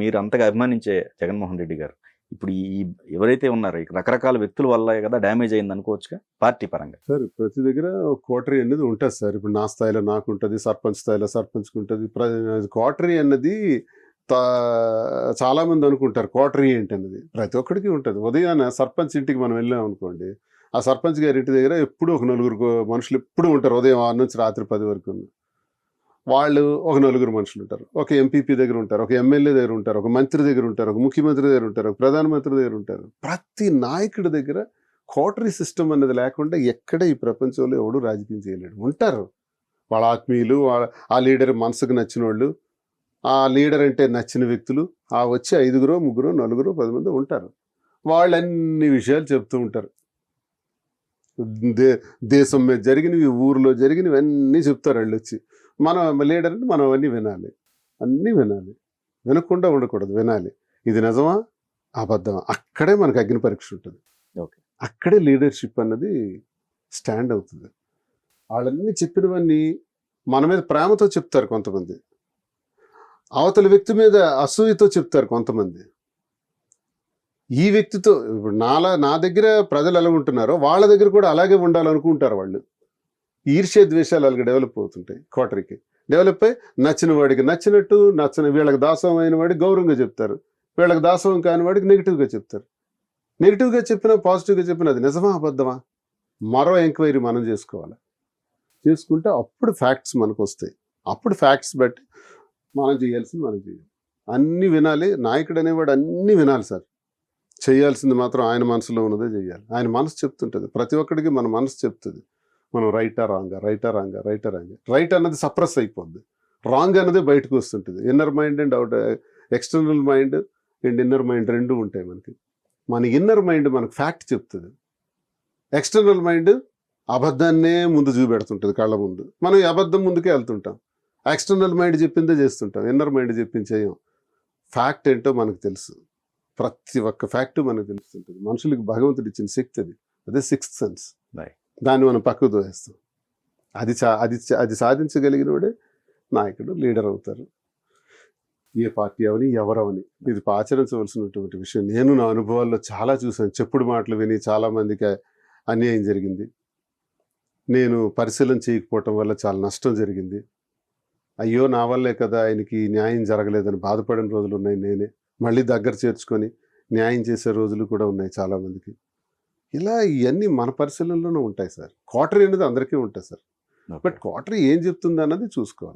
మీరు అంతగా అభిమానించే జగన్మోహన్ రెడ్డి గారు ఇప్పుడు ఈ ఎవరైతే ఉన్నారో ఈ రకరకాల వ్యక్తుల వల్ల కదా డ్యామేజ్ అయింది అనుకోవచ్చుగా పార్టీ పరంగా. సార్ ప్రతి దగ్గర కోటరీ అనేది ఉంటుంది సార్. ఇప్పుడు నా స్థాయిలో నాకు ఉంటుంది, సర్పంచ్ స్థాయిలో సర్పంచ్కి ఉంటుంది. కోటరీ అన్నది చాలా మంది అనుకుంటారు కోటరీ ఏంటి అన్నది. ప్రతి ఒక్కడికి ఉంటుంది. ఉదయాన్నే సర్పంచ్ ఇంటికి మనం వెళ్ళాం అనుకోండి, ఆ సర్పంచ్ గారి ఇంటి దగ్గర ఎప్పుడు ఒక నలుగురు మనుషులు ఎప్పుడు ఉంటారు. ఉదయం 6 నుంచి రాత్రి 10 వరకు వాళ్ళు ఒక నలుగురు మనుషులు ఉంటారు. ఒక ఎంపీపీ దగ్గర ఉంటారు, ఒక ఎమ్మెల్యే దగ్గర ఉంటారు, ఒక మంత్రి దగ్గర ఉంటారు, ఒక ముఖ్యమంత్రి దగ్గర ఉంటారు, ఒక ప్రధానమంత్రి దగ్గర ఉంటారు. ప్రతి నాయకుడి దగ్గర కోటరీ సిస్టమ్ అనేది లేకుండా ఎక్కడ ఈ ప్రపంచంలో ఎవడు రాజకీయం చేయలేడు. ఉంటారు వాళ్ళ ఆత్మీయులు, ఆ లీడర్ మనసుకు నచ్చిన వాళ్ళు, ఆ లీడర్ అంటే నచ్చిన వ్యక్తులు, ఆ వచ్చి 5గురో 3గురో 4గురో 10 మంది ఉంటారు. వాళ్ళు అన్ని విషయాలు చెప్తూ ఉంటారు. దేశం మీద జరిగినవి, ఊరిలో జరిగినవి అన్నీ చెప్తారు. వాళ్ళు వచ్చి మనం లీడర్ అంటే మనం అన్నీ వినాలి, అన్నీ వినాలి, వినకుండా ఉండకూడదు, వినాలి. ఇది నిజమా అబద్ధమా అక్కడే మనకు అగ్ని పరీక్ష ఉంటుంది. అక్కడే లీడర్షిప్ అన్నది స్టాండ్ అవుతుంది. వాళ్ళన్నీ చెప్పినవన్నీ మన మీద ప్రేమతో చెప్తారు కొంతమంది, అవతల వ్యక్తి మీద అసూయతో చెప్తారు కొంతమంది. ఈ వ్యక్తితో ఇప్పుడు నా దగ్గర ప్రజలు ఎలా ఉంటున్నారో వాళ్ళ దగ్గర కూడా అలాగే ఉండాలనుకుంటారు వాళ్ళు. ఈర్ష్య ద్వేషాలు అలాగే డెవలప్ అవుతుంటాయి. కోటరీకి డెవలప్ అయ్యి నచ్చిన వాడికి నచ్చినట్టు, వీళ్ళకి దాసోహం అయిన వాడికి గౌరవంగా చెప్తారు, వీళ్ళకి దాసోహం కాని వాడికి నెగిటివ్గా చెప్తారు. నెగిటివ్గా చెప్పినా పాజిటివ్గా చెప్పినా అది నిజమా అబద్ధమా మరో ఎంక్వైరీ మనం చేసుకోవాలి. చేసుకుంటే అప్పుడు ఫ్యాక్ట్స్ మనకు వస్తాయి. అప్పుడు ఫ్యాక్ట్స్ బట్టి మనం చేయాల్సింది మనం చేయాలి. అన్నీ వినాలి. నాయకుడు అనేవాడు అన్నీ వినాలి సార్. చేయాల్సింది మాత్రం ఆయన మనసులో ఉన్నదే చేయాలి. ఆయన మనసు చెప్తుంటుంది. ప్రతి ఒక్కడికి మన మనసు చెప్తుంది మనం రైటా రాంగా, రైటా రాంగా, రైటా రాంగా. రైట్ అన్నది సప్రెస్ అయిపోద్ది, రాంగ్ అన్నది బయటకు వస్తుంటుంది. Inner mind and external mind and inner mind రెండు ఉంటాయి మనకి. మన ఇన్నర్ మైండ్ మనకు ఫ్యాక్ట్ చెప్తుంది, ఎక్స్టర్నల్ మైండ్ అబద్ధాన్నే ముందు చూపెడుతుంటుంది కళ్ళ ముందు. మనం ఈ అబద్ధం ముందుకే వెళ్తుంటాం. ఎక్స్టర్నల్ మైండ్ చెప్పిందే చేస్తుంటాం, ఇన్నర్ మైండ్ చెప్పించేయం. ఫ్యాక్ట్ ఏంటో మనకు తెలుసు, ప్రతి ఒక్క ఫ్యాక్ట్ మనకు తెలుస్తుంటుంది. మనుషులకు భగవంతుడు ఇచ్చిన శక్తి అది, అదే సిక్స్త్ సెన్స్. దాన్ని మనం పక్కకు దోసేస్తాం. అది సాధించగలిగిన వాడే నాయకుడు, లీడర్ అవుతారు. ఏ పార్టీ అవని ఎవరవని ఇది ఆచరించవలసినటువంటి విషయం. నేను నా అనుభవాల్లో చాలా చూశాను. చెప్పుడు మాటలు విని చాలామందికి అన్యాయం జరిగింది. నేను పరిశీలన చేయకపోవటం వల్ల చాలా నష్టం జరిగింది. అయ్యో నా వల్లే కదా ఆయనకి న్యాయం జరగలేదని బాధపడిన రోజులు ఉన్నాయి. నేనే మళ్ళీ దగ్గర చేర్చుకొని న్యాయం చేసే రోజులు కూడా ఉన్నాయి చాలామందికి. ఇలా ఇవన్నీ మన పరిశీలనలోనే ఉంటాయి సార్. కోటరీ అనేది అందరికీ ఉంటాయి సార్. బట్ కోటరీ ఏం చెప్తుంది అన్నది చూసుకోవాలి.